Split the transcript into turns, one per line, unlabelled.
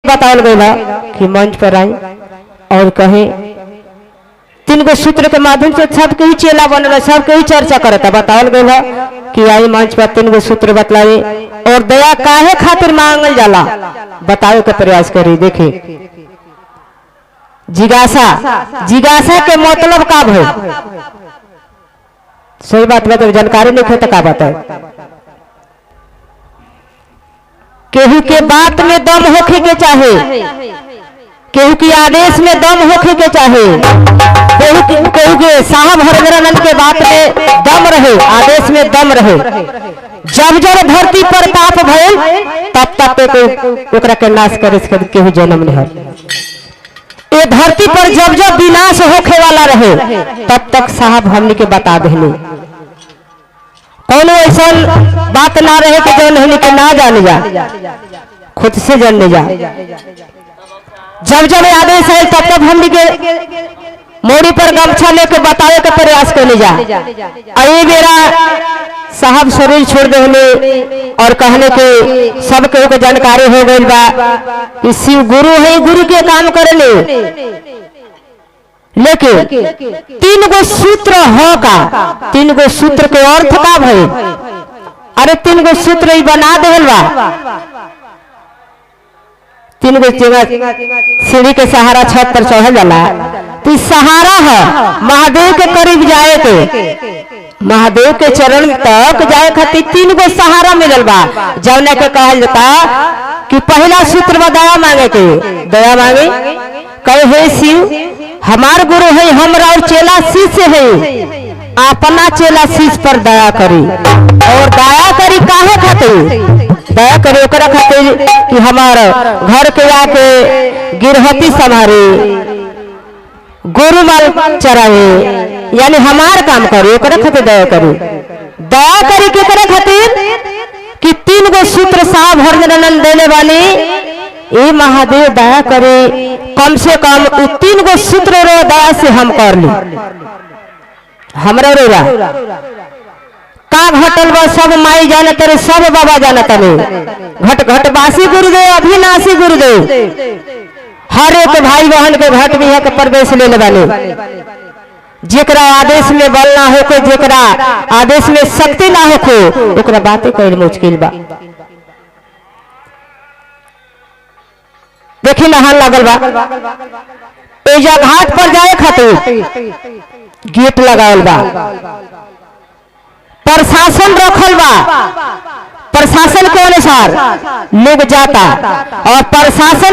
बतावल गया कि मंच पर आई और कहे 3 गो सूत्र के माध्यम से सबके ही चेला बनल, सबके ही चर्चा करता। बतावल गया कि आई मंच पर 3 गो सूत्र बतलावे और दया काहे खातिर मांगल जाला बतावे के प्रयास करी। देखे जिज्ञासा, जिज्ञासा के मतलब का भई? सही बात बता, जानकारी नहीं होता का बताए। केहू के बात में दम होखे के चाहे, केहू के आदेश में दम होखे के चाहे, केहू के साहब हरिंद्रानंद के बात में दम रहे, आदेश में दम रहे। जब जब धरती पर पाप भइल तब तब ओकरा के नाश करे से केहू जन्म नहीं है। ये धरती पर जब जब विनाश होखे वाला रहे तब तक साहब हमने के बता देने। कौन ऐसा बात ना रहे कि जो हमने के ना जाने जा, खुद से जानने जा। जब जब आदेश है तब तब हमने के मोड़ी पर गमछा लेके बतावे के प्रयास करने जा। अरे मेरा साहब शरीर छोड़ देने और कहने के सब केहू के जानकारी हो गई बा कि शिव गुरु है, गुरु के काम करने। लेकिन 3 गो सूत्र हो का, 3 गो सूत्र के अर्थ का भई? अरे 3 गो सूत्र ही बना देल बा। 3 गो सीढ़ी के सहारा छत पर चढ़ल जाला तो सहारा है महादेव के करीब जाए के, महादेव के चरण तक जाए खातिर 3 गो सहारा मिलल बा। जौने के कहल जाता कि पहला सूत्र में दया मांगे के, दया मांगे कहे हे शिव हमार गुरु है, हमरा और चेला शिष्य है, अपना चेला शिष्य पर दया करी। और दया करी काहे खातिर? दया करी ओकरा खातिर कि हमार घर के आके गिरहती संभारे, गोरु माल चरावे, यानी हमार काम करी, ओकरा खातिर दया करी। दया करी केकरा खातिर? कि 3 गो सूत्र साहब हरिंद्रानंद देने वाली ये महादेव दया करे, कम से कम 3 गो सूत्र रो दया से हम कर ली। हमरा रोरा का घटल बा सब माई जानत रे, सब बाबा जानत रे। घट घटवासी गुरुदेव, अभिनाशी गुरुदेव, हर एक भाई बहन के घट भी है के प्रवेश ले लेवानी। जेकरा आदेश में बल ना होके, जेकरा आदेश में शक्ति ना होके, ओकरा बातें कईल मुश्किल बा। देखी नहान लागल बा, एजा घाट पर जाए खातिर गेट लगावल बा, प्रशासन रखल बा। प्रशासन के अनुसार लोग जाता और प्रशासन